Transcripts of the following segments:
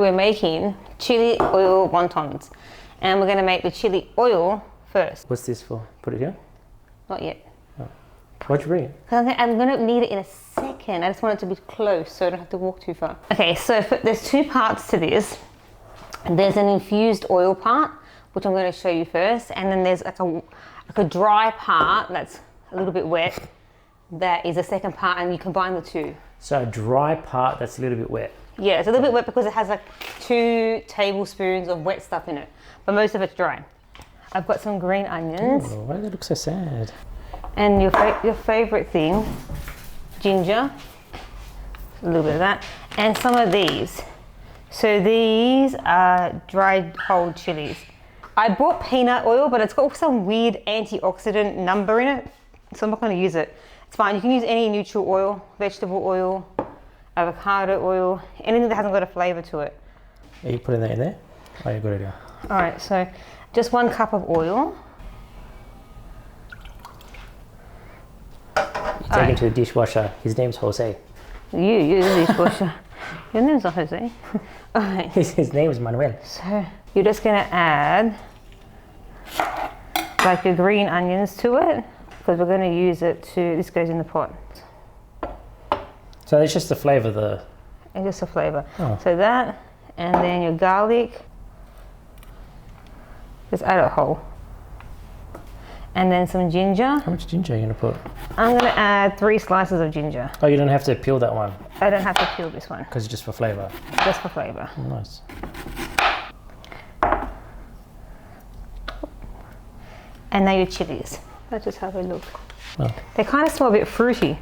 We're making chili oil wontons, and we're going to make the chili oil first. What's this for? Put it here? Not yet. Oh. Why'd you bring it? I'm going to need it in a second. I just want it to be close so I don't have to walk too far. Okay, so there's two parts to this. There's an infused oil part, which I'm going to show you first, and then there's like a dry part that's a little bit wet. That is the second part, and you combine the two. So a dry part that's a little bit wet. Yeah, it's a little bit wet because it has like 2 tablespoons of wet stuff in it, but most of it's dry. I've got some green onions. Oh, why do they look so sad? And your favorite thing, ginger, a little bit of that, and some of these. So these are dried whole chilies. I bought peanut oil, but it's got some weird antioxidant number in it, so I'm not going to use it. It's fine. You can use any neutral oil, vegetable oil, avocado oil, anything that hasn't got a flavor to it. Are you putting that in there? Oh, you got it here. All right, so just 1 cup of oil. You take him to the dishwasher. His name's Jose. You're the dishwasher. Your name's not Jose. All right. His name is Manuel. So you're just gonna add like your green onions to it, because we're gonna use it to, this goes in the pot. So it's just the flavour, And just a flavor. Oh. So that, and then your garlic, just add it whole. And then some ginger. How much ginger are you gonna put? I'm gonna add 3 slices of ginger. Oh, you don't have to peel that one? I don't have to peel this one. Because it's just for flavour? Just for flavor. Oh, nice. And now your chilies. That's just how they look. Oh. They kind of smell a bit fruity.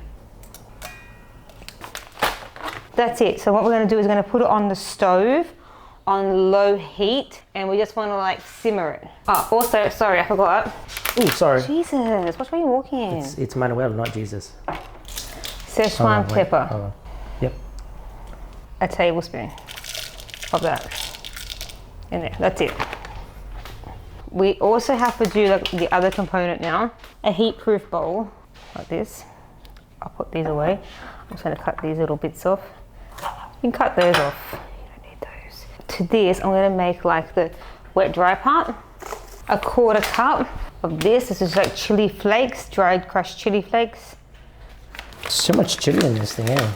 That's it. So what we're going to do is we're going to put it on the stove on low heat, and we just want to like simmer it. Oh, also, sorry, I forgot. Oh, sorry. Jesus, which way are you walking? It's Manuel, not Jesus. Szechuan pepper. Hold on. Yep. A tablespoon of that in there. That's it. We also have to do like the other component now. A heat-proof bowl like this. I'll put these away. I'm just going to cut these little bits off. You can cut those off. You don't need those. To this, I'm going to make like the wet dry part. A 1/4 cup of this. This is like chili flakes, dried crushed chili flakes. So much chili in this thing, eh?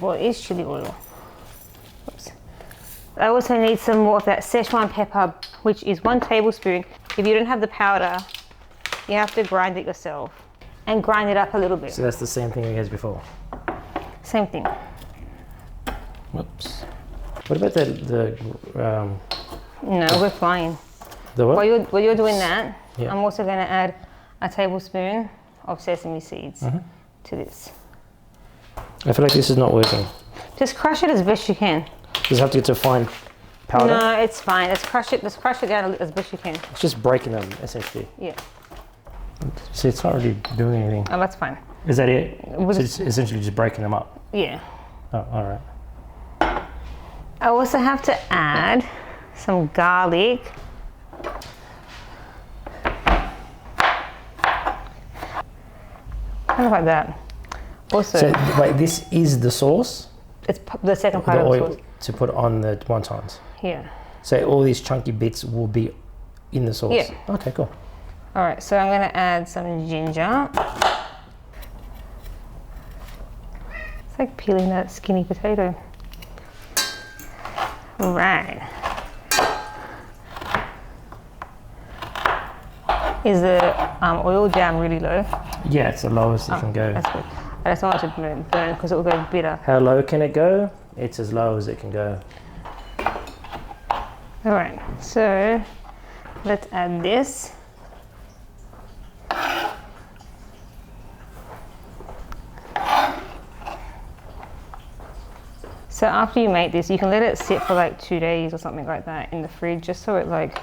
Well, it is chili oil. Oops. I also need some more of that Szechuan pepper, which is 1 tablespoon. If you don't have the powder, you have to grind it yourself and grind it up a little bit. So that's the same thing as before? Same thing. Whoops. What about the No, we're fine. the what? While you're doing that, Yeah. I'm also going to add a tablespoon of sesame seeds to this. I feel like this is not working. Just crush it as best you can. Does it have to get to fine powder? No, it's fine. Let's crush it. Let's crush it down as best you can. It's just breaking them, essentially. Yeah. See, it's not really doing anything. Oh, that's fine. Is that it? We'll So it's essentially just breaking them up? Yeah. Oh, all right. I also have to add some garlic. Kind of like that. Also, So, wait, this is the sauce? it's the second part The of the oil sauce. to put on the wontons? Yeah. So all these chunky bits will be in the sauce? Yeah. Okay, cool. All right, so I'm going to add some ginger. It's like peeling that skinny potato. All right. Is the oil down really low? Yeah, it's the lowest it can go. That's good. I just don't want it to burn because it will go bitter. How low can it go? It's as low as it can go. All right, so let's add this. So after you make this, you can let it sit for like 2 days or something like that in the fridge, just so it like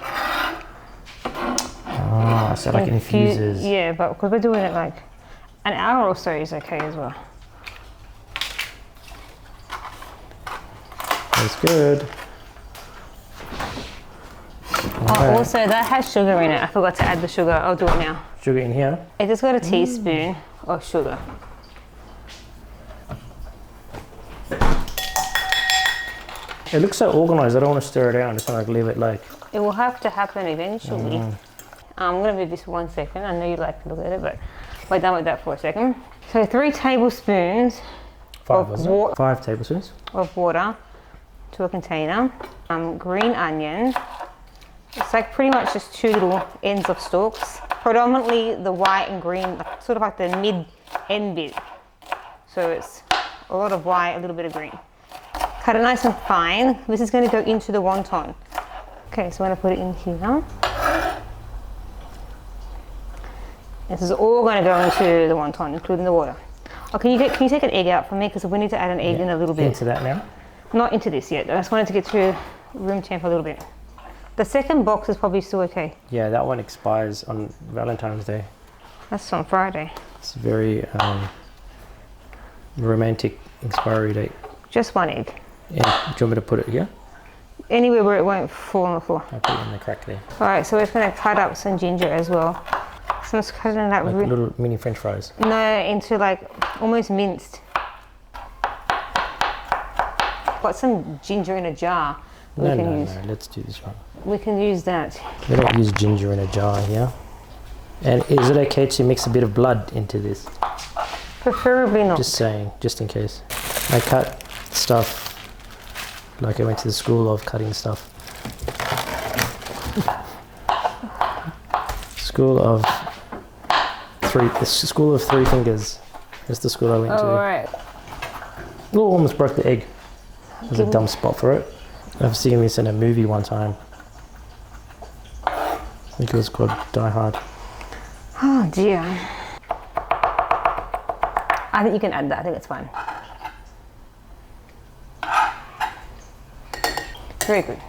So like it infuses. Yeah, but because we're doing it like an hour or so is okay as well. That's good. Oh, also that has sugar in it. I forgot to add the sugar. I'll do it now. Sugar in here. I just got a teaspoon of sugar. It looks so organised. I don't want to stir it out. I just want to leave it like... It will have to happen eventually. I'm going to move this 1 second. I know you like to look at it, but we're done with that for a second. So 3 tablespoons 5 tablespoons of water to a container. Green onion. It's like pretty much just 2 little ends of stalks. Predominantly the white and green, like, sort of like the mid-end bit. So it's a lot of white, a little bit of green. Cut it nice and fine. This is going to go into the wonton. Okay, so I'm going to put it in here. This is all going to go into the wonton, including the water. Oh, can you take an egg out for me? Because we need to add an egg in a little bit. Into that now? Not into this yet. I just wanted to get to room temp a little bit. The second box is probably still okay. Yeah, that one expires on Valentine's Day. That's on Friday. It's a very romantic expiry date. Just 1 egg. Yeah. Do you want me to put it here? Anywhere where it won't fall on the floor. I'll put it in the crack there. All right, so we're just going to cut up some ginger as well. So I'm just cutting that like little mini French fries. No, into like almost minced. Got some ginger in a jar. No, let's do this one. We can use that. We don't use ginger in a jar here. And is it okay to mix a bit of blood into this? Preferably not. Just saying, just in case. I cut stuff like I went to the school of cutting stuff. The school of three fingers. That's the school I went to. Alright. Oh, almost broke the egg. There's a dumb spot for it. I've seen this in a movie one time. I think it was called Die Hard. Oh dear. I think you can add that. I think it's fine. Very good.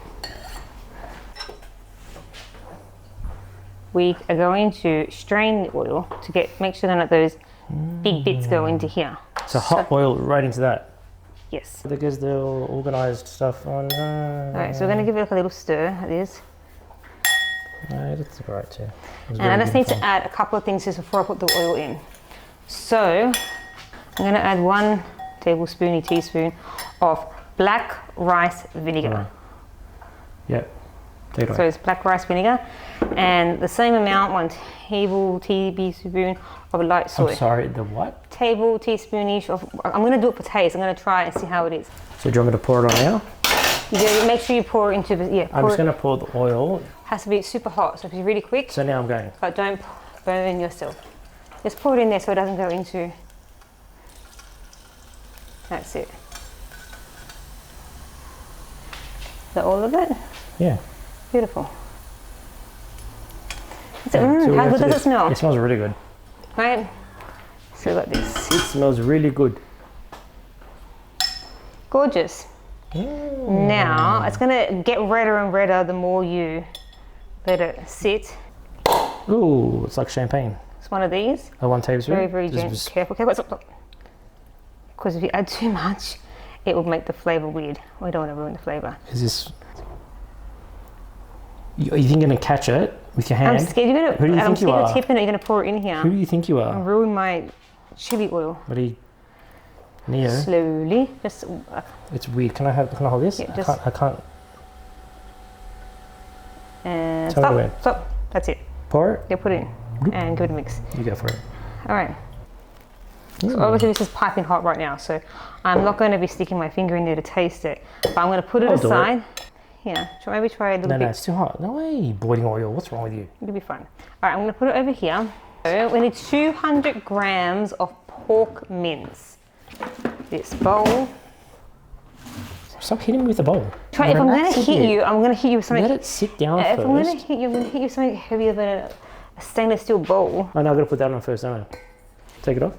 We are going to strain the oil to make sure none of those big bits go into here. So hot oil right into that? Yes. There goes the organised stuff on. Alright, so we're going to give it like a little stir like this. No, that's alright too. And I just need to add a couple of things just before I put the oil in. So I'm going to add 1 teaspoon of black rice vinegar. Yep. Take it away. So it's black rice vinegar, and the same amount, 1 tablespoon of light soy. I'm sorry, the what? Tablespoonish of. I'm going to do it for taste. I'm going to try and see how it is. So do you want me to pour it on now? You do, make sure you pour it into the. Yeah. I'm just going to pour the oil. Has to be super hot, so if you're really quick. So now I'm going. But don't burn yourself. Just pour it in there so it doesn't go into. That's it. Is that all of it? Yeah. Beautiful. How good does it smell? It smells really good. Right? So like this. It smells really good. Gorgeous. Now it's going to get redder and redder the more you let it sit. Ooh, it's like champagne. It's one of these. A 1 tablespoon? Very, very gentle. Careful. Okay, stop. Because if you add too much, it will make the flavour weird. We don't want to ruin the flavour. Is this... Are you going to catch it with your hand? I'm scared you're going to... Who do you think you are? I'm tip in it, you're going to pour it in here. Who do you think you are? And ruin my chili oil. What are you... Neo? Slowly. Just... It's weird. Can I hold this? Yeah, I can't. And Tell stop. That's it. Pour it? Yeah, put it in. And give it a mix. You go for it. All right. So obviously this is piping hot right now, so I'm not going to be sticking my finger in there to taste it. But I'm going to put it aside. Yeah, maybe try a little bit. No, it's too hot. No way, boiling oil. What's wrong with you? It'll be fine. All right, I'm going to put it over here. So we need 200 grams of pork mince. This bowl. Stop hitting me with the bowl. If I'm going to hit you, I'm going to hit you with something. Let it sit down first. If I'm going to hit you, I'm going to hit you with something heavier than a stainless steel bowl. Oh, no, I've got to put that on first, don't I? Take it off?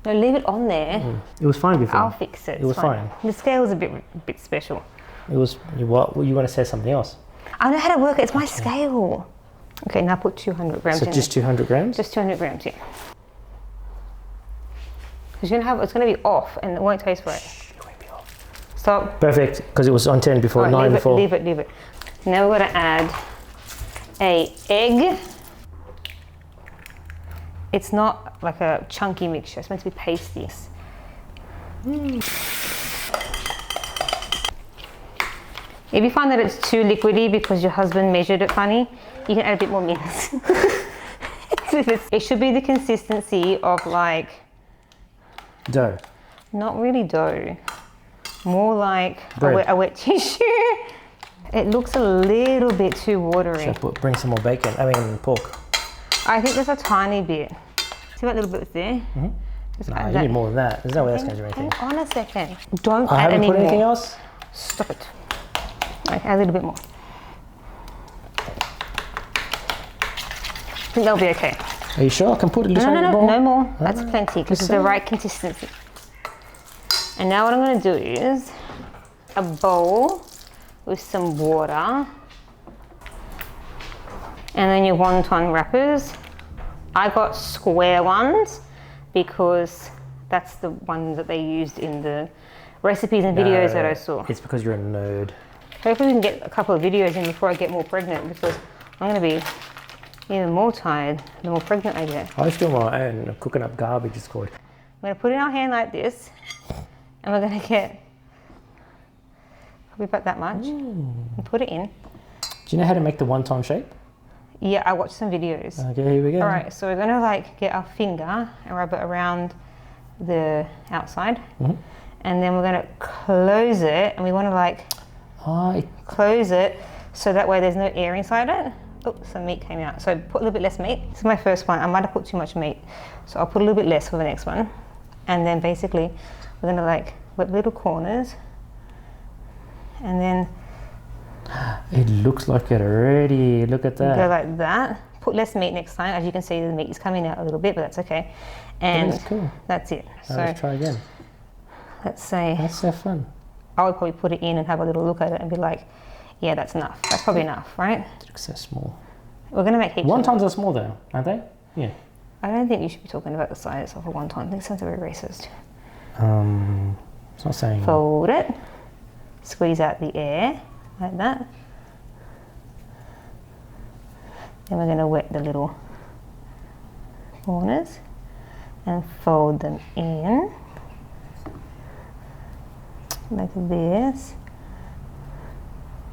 No, leave it on there. It was fine before. I'll fix it. It was fine. The scale is a bit special. It was, what? You want to say something else? I know how to work it. It's my scale. Okay, now put 200 grams in. So just 200 grams? Just 200 grams, yeah. Because it's going to be off and it won't taste right. It won't be off. Stop. Perfect, because it was on 10 before, 9 before. Leave it. Now we're going to add an egg. It's not like a chunky mixture. It's meant to be pasty. If you find that it's too liquidy because your husband measured it funny, you can add a bit more mince. It should be the consistency of like... Dough. Not really dough. More like a wet tissue. It looks a little bit too watery. Should I bring some more bacon? I mean pork. I think there's a tiny bit. See that little bit there? Mm-hmm. No, you need more than that. There's no way that's going to do anything. Hang on a second. Don't I add haven't any put more. anything else? Stop it. Okay, add a little bit more. I think that'll be okay. Are you sure? I can put a little more? No more. That's plenty because it's the right consistency. And now what I'm going to do is a bowl with some water and then your wonton wrappers. I got square ones because that's the ones that they used in the recipes and videos that I saw. It's because you're a nerd. Hopefully we can get a couple of videos in before I get more pregnant because I'm going to be even more tired the more pregnant I get. I was doing my own cooking up garbage, it's called. I'm going to put it in our hand like this and we're going to get probably about that much and put it in. Do you know how to make the wonton shape? Yeah, I watched some videos. Okay, here we go. All right, so we're going to like get our finger and rub it around the outside. And then we're going to close it and we want to like close it so that way there's no air inside it. Oh, some meat came out. So put a little bit less meat. This is my first one. I might have put too much meat. So I'll put a little bit less for the next one. And then basically we're going to like whip little corners. And then it looks like it already. Look at that. Go like that. Put less meat next time. As you can see, the meat is coming out a little bit, but that's okay. And that's cool. That's it. So let's try again. Let's say that's so fun. I would probably put it in and have a little look at it and be like, yeah, that's enough. That's probably enough, right? It looks so small. We're going to make heaps. Wontons are small though, aren't they? Yeah. I don't think you should be talking about the size of a wonton. That sounds very racist. It's not saying. Fold it. Squeeze out the air like that. Then we're going to wet the little corners and fold them in like this.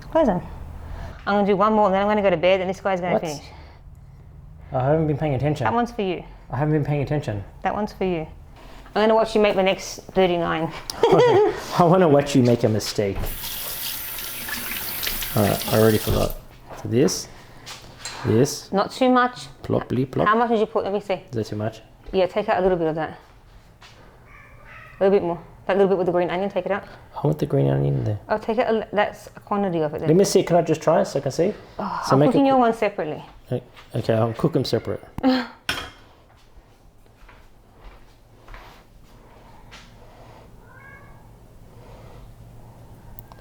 Close them. I'm going to do one more and then I'm going to go to bed and this guy's going to finish. I haven't been paying attention. That one's for you. I haven't been paying attention. That one's for you. I'm going to watch you make the next 39. I want to watch you make a mistake. Alright, I already forgot. So this. Not too much. Plopply plop. How much did you put? Let me see. Is that too much? Yeah, take out a little bit of that. A little bit more. That little bit with the green onion, take it out. I want the green onion in there. Oh, take it. That's a quantity of it then. Let me see. Can I just try it so I can see? Oh, so I'm cooking your one separately. Okay, I'll cook them separate.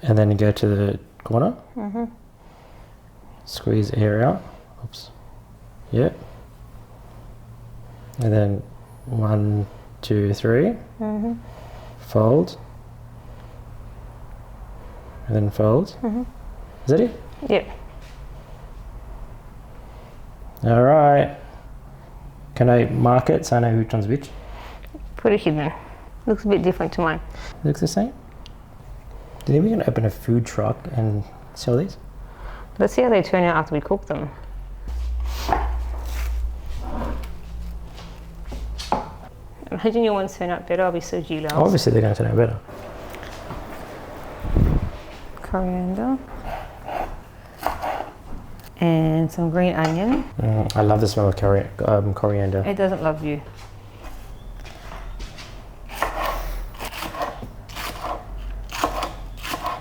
And then you go to the corner. Squeeze air out. Oops. Yep. And then 1, 2, 3. Fold. And then fold. Is that it? Yep. All right. Can I mark it so I know which one's which? Put it hidden. Looks a bit different to mine. Looks the same. Do you think we can open a food truck and sell these? Let's see how they turn out after we cook them. Imagine your ones turn out better. I'll be so jealous. Obviously they're going to turn out better. Coriander. And some green onion. I love the smell of coriander. It doesn't love you.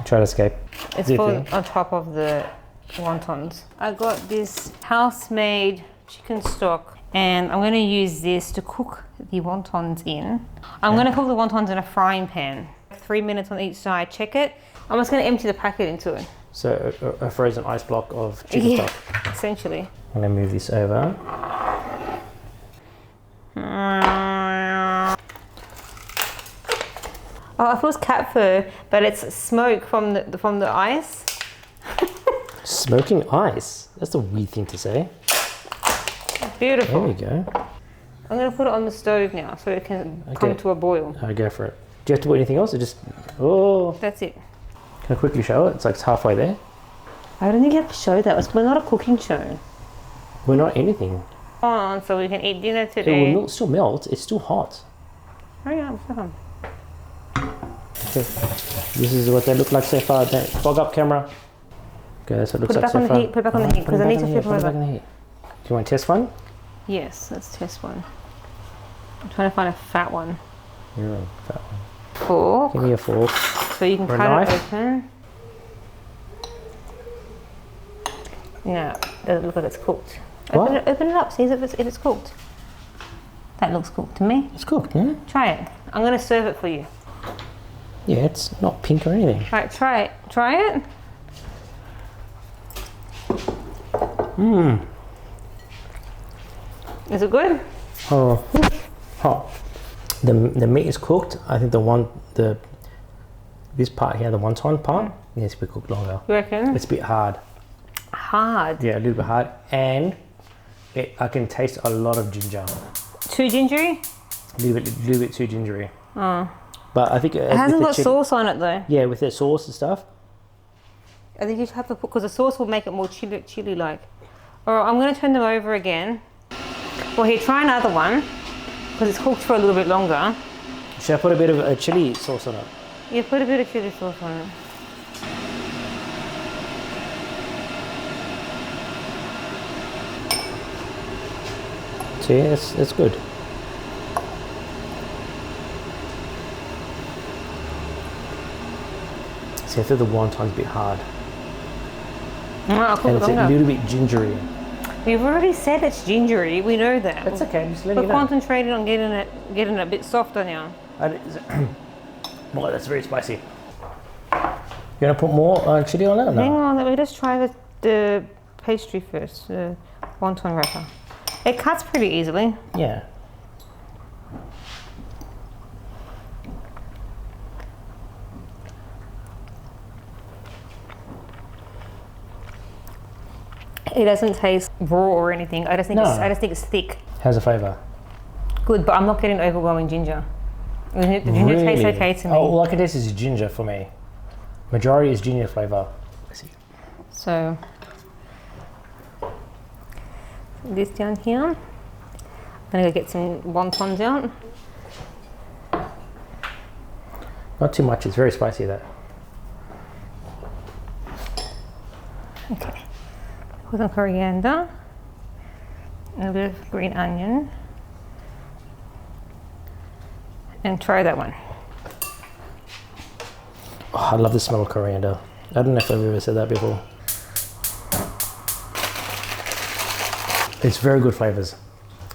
Try to escape. It's put on top of the wontons. I got this house-made chicken stock and I'm going to use this to cook the wontons in. I'm going to cook the wontons in a frying pan. 3 minutes on each side, check it. I'm just going to empty the packet into it. So a frozen ice block of chicken stock. Essentially. I'm going to move this over. Oh, it feels cat fur, but it's smoke from the ice. Smoking ice? That's a weird thing to say. Beautiful. There we go. I'm going to put it on the stove now so it can come to a boil. I'll go for it. Do you have to put anything else or just... Oh. That's it. Can I quickly show it? It's like it's halfway there. I don't think you have to show that. We're not a cooking show. We're not anything. Come on, so we can eat dinner It today. will still melt. It's still hot. Hurry up, come on. Okay. This is what they look like so far. Don't fog up camera. Okay, that's what it looks like so far. Put it back on the heat, because I need to flip them over. Do you want to test one? Yes, let's test one. I'm trying to find a fat one. You're a fat one. Fork. Give me a fork. So you can Or a cut it knife. open. No, doesn't look like it's cooked. What? Open it up, see if it's cooked. That looks cooked to me. It's cooked, yeah? Try it. I'm going to serve it for you. Yeah, it's not pink or anything. Right, try it. Try it. Mmm. Is it good? Oh, hot. The meat is cooked. I think this part here, the wonton part, needs to be cooked longer. You reckon? It's a bit hard. Hard. Yeah, a little bit hard, and I can taste a lot of ginger. Too gingery? A little bit too gingery. Oh. But I think It hasn't got sauce on it though. Yeah, with the sauce and stuff. I think you have to put, because the sauce will make it more chili like. Alright, I'm going to turn them over again. Well, here, try another one, because it's cooked for a little bit longer. Should I put a bit of a chili sauce on it? Yeah, put a bit of chili sauce on it. See, it's good. See, I feel the wonton's a bit hard. I'll cook And it it's a longer. little bit gingery. You've already said it's gingery. We know that. That's okay, just let it We're go. concentrating on getting it a bit softer now. Well, that's very spicy. You want to put more chili on it or Hang no? on, let me just try the pastry first, the wonton wrapper. It cuts pretty easily. Yeah. It doesn't taste raw or anything. I just think No. I just think it's thick. How's the flavour? Good, but I'm not getting overwhelming ginger. The ginger tastes okay to me. Oh, all I can taste is ginger for me. Majority is ginger flavour. I see. So this down here. I'm gonna go get some wontons out. Not too much, it's very spicy though. Okay. Put some coriander. And a bit of green onion. And try that one. Oh, I love the smell of coriander. I don't know if I've ever said that before. It's very good flavours.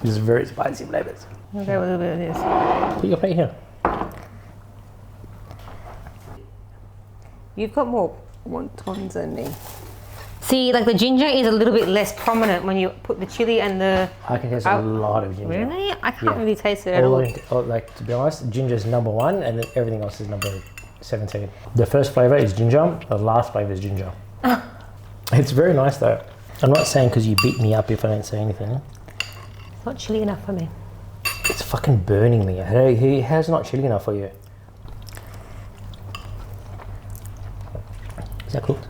It's very spicy flavours. I'll go with a little bit of this. Put your plate here. You've got more wontons than me. See, like the ginger is a little bit less prominent when you put the chili and the... I can taste a lot of ginger. Really? I can't Yeah. really taste it at all. Like, to be honest, ginger is number 1 and then everything else is number 17. The first flavour is ginger, the last flavour is ginger. It's very nice though. I'm not saying because you beat me up if I don't say anything. It's not chili enough for me. It's fucking burning me. Hey, how's it not chilly enough for you? Is that cooked?